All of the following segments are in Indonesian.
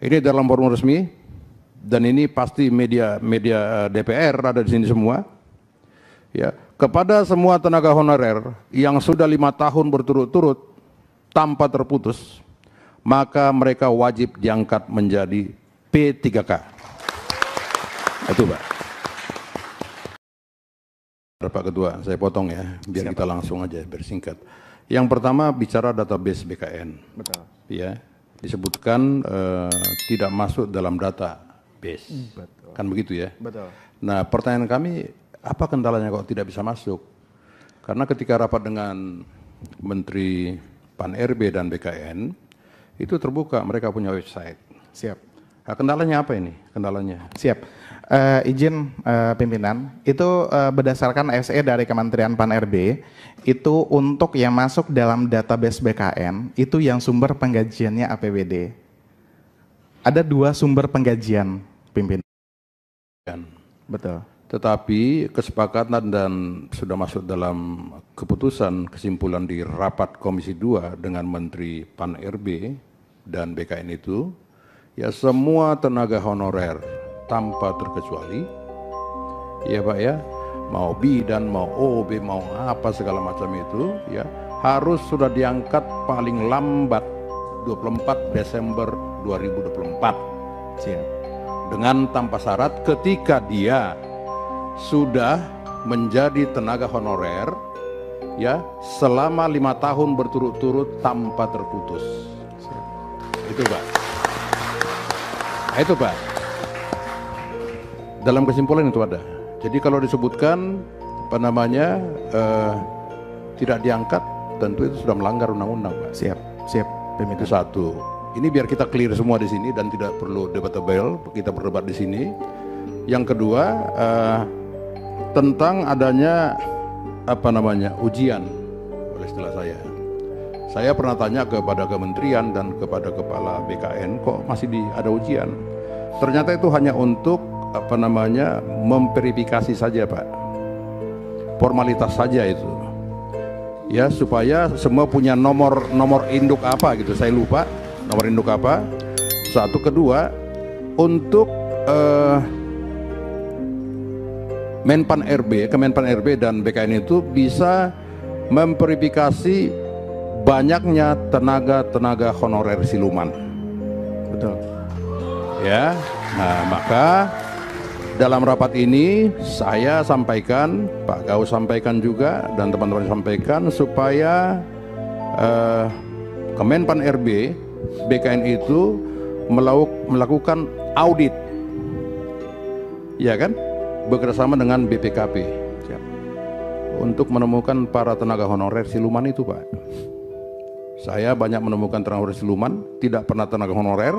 Ini dalam forum resmi, dan ini pasti media DPR ada di sini semua. Ya, kepada semua tenaga honorer yang sudah 5 tahun berturut-turut tanpa terputus, maka mereka wajib diangkat menjadi P3K. Itu Pak. Pak Ketua, saya potong ya, biar kita langsung aja bersingkat. Yang pertama bicara database BKN. Betul. Ya, disebutkan tidak masuk dalam database. Betul. Kan begitu ya? Betul. Nah, pertanyaan kami, apa kendalanya kok tidak bisa masuk? Karena ketika rapat dengan Menteri Pan-RB dan BKN, itu terbuka, mereka punya website. Siap. Nah, kendalanya apa ini? Kendalanya? Siap. Izin pimpinan, itu berdasarkan SE dari Kementerian Pan-RB, itu untuk yang masuk dalam database BKN, itu yang sumber penggajiannya APBD. Ada 2 sumber penggajian, pimpinan. Betul. Tetapi kesepakatan dan sudah masuk dalam keputusan kesimpulan di rapat Komisi 2 dengan Menteri Pan-RB dan BKN itu, ya semua tenaga honorer tanpa terkecuali, ya Pak ya, mau bidan, mau OB, mau apa segala macam itu, ya harus sudah diangkat paling lambat 24 Desember 2024. Siap. Dengan tanpa syarat ketika dia sudah menjadi tenaga honorer, ya selama 5 tahun berturut-turut tanpa terputus. Siap. Itu Pak. Nah, itu Pak. Dalam kesimpulan itu ada. Jadi kalau disebutkan apa namanya tidak diangkat, tentu itu sudah melanggar undang-undang, Pak. Siap, siap. Itu satu. Ini biar kita clear semua di sini dan tidak perlu debatable, kita berdebat di sini. Yang kedua tentang adanya apa namanya ujian, oleh istilah saya. Saya pernah tanya kepada kementerian dan kepada kepala BKN, kok masih ada ujian? Ternyata itu hanya untuk apa namanya memverifikasi saja Pak, formalitas saja itu ya, supaya semua punya nomor induk apa gitu, saya lupa nomor induk apa. Satu. Kedua, untuk Kemenpan RB dan BKN itu bisa memverifikasi banyaknya tenaga honorer siluman. Betul ya. Nah, maka dalam rapat ini saya sampaikan, Pak Gaus sampaikan juga, dan teman-teman sampaikan supaya Kemenpan RB, BKN itu melakukan audit, ya kan, bekerjasama dengan BPKP. Siap. Untuk menemukan para tenaga honorer siluman itu Pak. Saya banyak menemukan tenaga honorer siluman, tidak pernah tenaga honorer,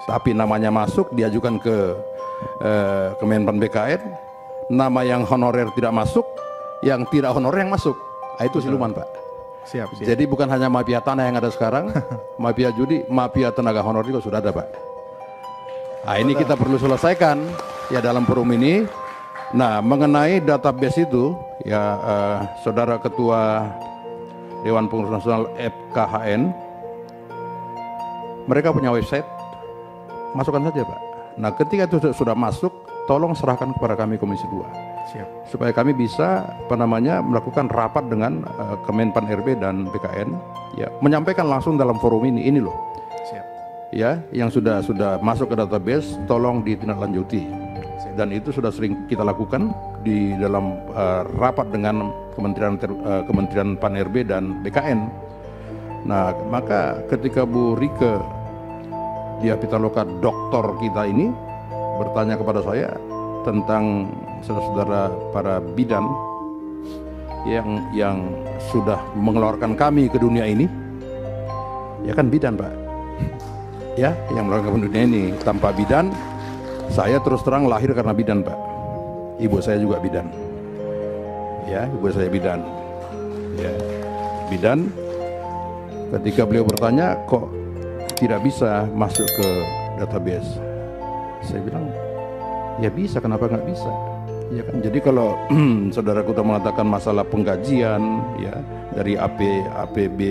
tapi namanya masuk, diajukan ke Kemenpan BKN, nama yang honorer tidak masuk, yang tidak honorer yang masuk. Nah, itu siluman Pak. Siap. Jadi bukan hanya mafia tanah yang ada sekarang, mafia judi, mafia tenaga honorer juga sudah ada Pak. Nah, ini kita perlu selesaikan ya dalam forum ini. Nah, mengenai database itu ya, Saudara Ketua Dewan Pengurus Nasional FKHN, mereka punya website, masukkan saja Pak. Nah, ketika itu sudah masuk, tolong serahkan kepada kami Komisi 2. Siap. Supaya kami bisa apa namanya melakukan rapat dengan Kemenpan RB dan BKN, ya, menyampaikan langsung dalam forum ini loh. Siap. Ya, yang sudah masuk ke database, tolong ditindaklanjuti. Siap. Dan itu sudah sering kita lakukan di dalam rapat dengan Kementerian Pan RB dan BKN. Nah, maka ketika Bu Rike Diah Pitaloka, doktor kita ini, bertanya kepada saya tentang saudara-saudara para bidan yang sudah mengeluarkan kami ke dunia ini, ya kan bidan Pak, ya yang mengeluarkan dunia ini. Tanpa bidan, saya terus terang lahir karena bidan Pak. Ibu saya juga bidan, ya ibu saya bidan, ya bidan. Ketika beliau bertanya, kok tidak bisa masuk ke database, saya bilang ya bisa, kenapa nggak bisa, ya kan. Jadi kalau saudara Kuta mengatakan masalah penggajian ya dari APBD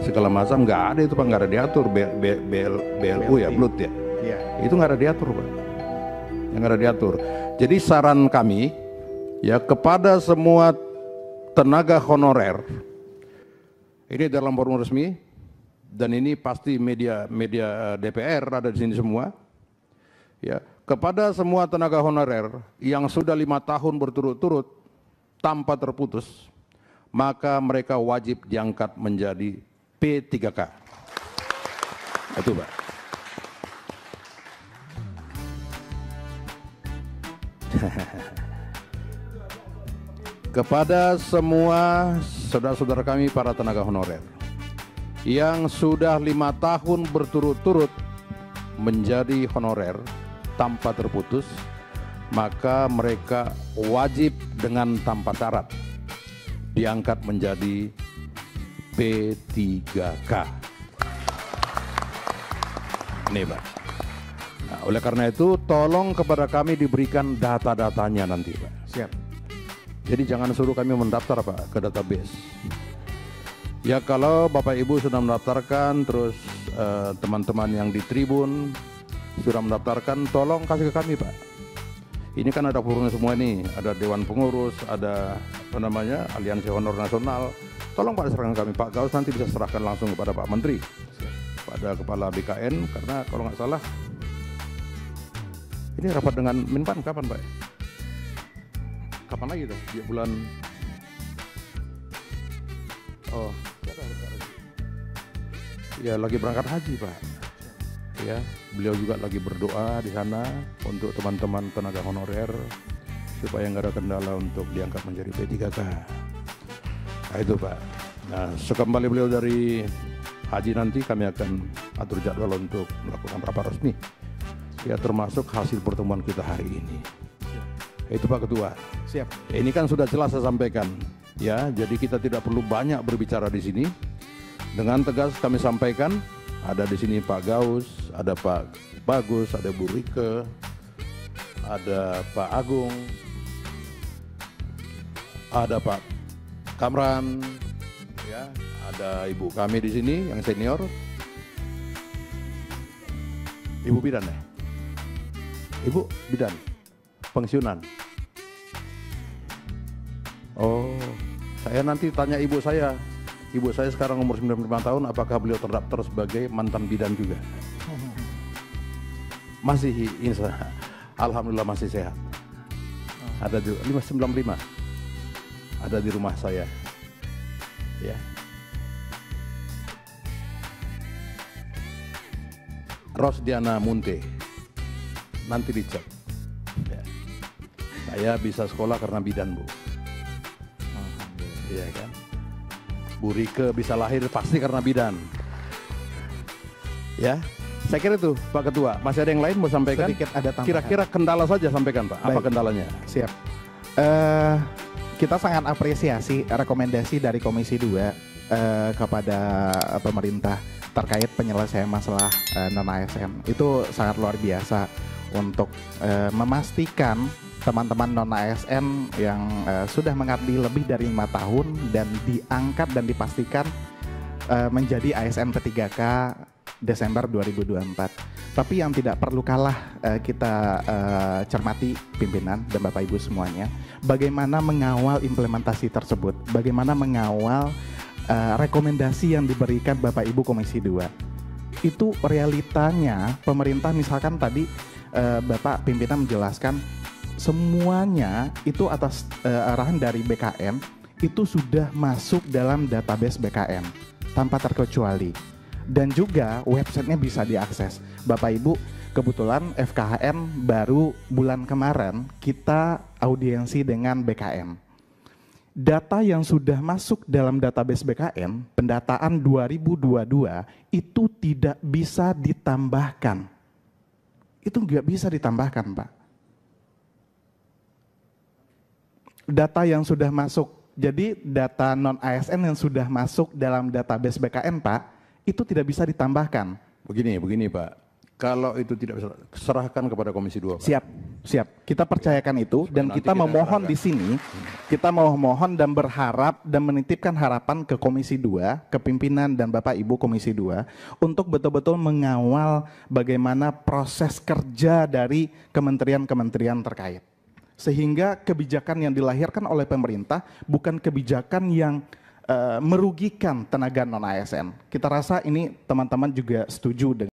segala macam, nggak ada itu Pak, nggak ada diatur. BLU ya, BLUT ya, Iya. itu nggak ada diatur Pak, yang nggak ada diatur. Jadi saran kami ya kepada semua tenaga honorer, ini dalam forum resmi dan ini pasti media DPR ada di sini semua. Ya, kepada semua tenaga honorer yang sudah 5 tahun berturut-turut tanpa terputus, maka mereka wajib diangkat menjadi P3K. Itu Pak. Kepada semua saudara-saudara kami para tenaga honorer yang sudah 5 tahun berturut-turut menjadi honorer tanpa terputus, maka mereka wajib dengan tanpa syarat diangkat menjadi P3K. Ini Pak. Nah, oleh karena itu tolong kepada kami diberikan data-datanya nanti Pak. Siap. Jadi jangan suruh kami mendaftar Pak ke database. Ya kalau Bapak Ibu sudah mendaftarkan, terus teman-teman yang di Tribun sudah mendaftarkan, tolong kasih ke kami Pak. Ini kan ada forumnya semua ini, ada Dewan Pengurus, ada Aliansi Honor Nasional. Tolong Pak serahkan kami, Pak Gaus nanti bisa serahkan langsung kepada Pak Menteri, pada Kepala BKN, karena kalau nggak salah ini rapat dengan Menpan kapan Pak? Kapan lagi tuh? Di bulan ya lagi berangkat haji Pak. Ya, beliau juga lagi berdoa di sana untuk teman-teman tenaga honorer supaya nggak ada kendala untuk diangkat menjadi P3K. Nah itu Pak. Nah sekembali beliau dari haji nanti kami akan atur jadwal untuk melakukan rapat resmi. Ya termasuk hasil pertemuan kita hari ini. Itu Pak Ketua. Siap. Ini kan sudah jelas saya sampaikan. Ya, jadi kita tidak perlu banyak berbicara di sini. Dengan tegas kami sampaikan. Ada di sini Pak Gaus, ada Pak Bagus, ada Bu Rike, ada Pak Agung, ada Pak Kamran, ya, ada Ibu kami di sini yang senior, Ibu Bidan ya, Ibu Bidan, pensiunan. Oh, saya nanti tanya ibu saya. Ibu saya sekarang umur 95 tahun, apakah beliau terdaftar sebagai mantan bidan juga? Masih, alhamdulillah masih sehat. Ada di 595, ada di rumah saya. Ya. Rosdiana Munte, nanti dicek. Ya. Saya bisa sekolah karena bidan Bu. Iya kan? Bu Rike bisa lahir pasti karena bidan. Ya, saya kira itu Pak Ketua. Masih ada yang lain mau sampaikan? Sedikit ada tambahan. Kira-kira kendala saja sampaikan Pak. Apa Baik. kendalanya? Siap. Kita sangat apresiasi rekomendasi dari Komisi 2 kepada pemerintah terkait penyelesaian masalah non-ASN. Itu sangat luar biasa untuk memastikan teman-teman non-ASN yang sudah mengabdi lebih dari 5 tahun dan diangkat dan dipastikan menjadi ASN P3K Desember 2024. Tapi yang tidak perlu kalah kita cermati pimpinan dan Bapak Ibu semuanya, bagaimana mengawal implementasi tersebut, bagaimana mengawal rekomendasi yang diberikan Bapak Ibu Komisi 2. Itu realitanya pemerintah, misalkan tadi Bapak pimpinan menjelaskan semuanya itu atas arahan dari BKN itu sudah masuk dalam database BKN tanpa terkecuali, dan juga websitenya bisa diakses. Bapak Ibu, kebetulan FKHN baru bulan kemarin kita audiensi dengan BKN. Data yang sudah masuk dalam database BKN pendataan 2022 itu tidak bisa ditambahkan. Itu nggak bisa ditambahkan Pak. Data yang sudah masuk, jadi data non-ASN yang sudah masuk dalam database BKN Pak, itu tidak bisa ditambahkan. Begini Pak, Kalau itu tidak bisa, serahkan kepada Komisi 2, Pak. Siap, siap. Kita percayakan itu dan nanti kita kita memohon serahkan. di sini, kita memohon dan berharap dan menitipkan harapan ke Komisi 2, ke pimpinan dan Bapak Ibu Komisi 2 untuk betul-betul mengawal bagaimana proses kerja dari kementerian-kementerian terkait. Sehingga kebijakan yang dilahirkan oleh pemerintah bukan kebijakan yang merugikan tenaga non-ASN. Kita rasa ini teman-teman juga setuju dengan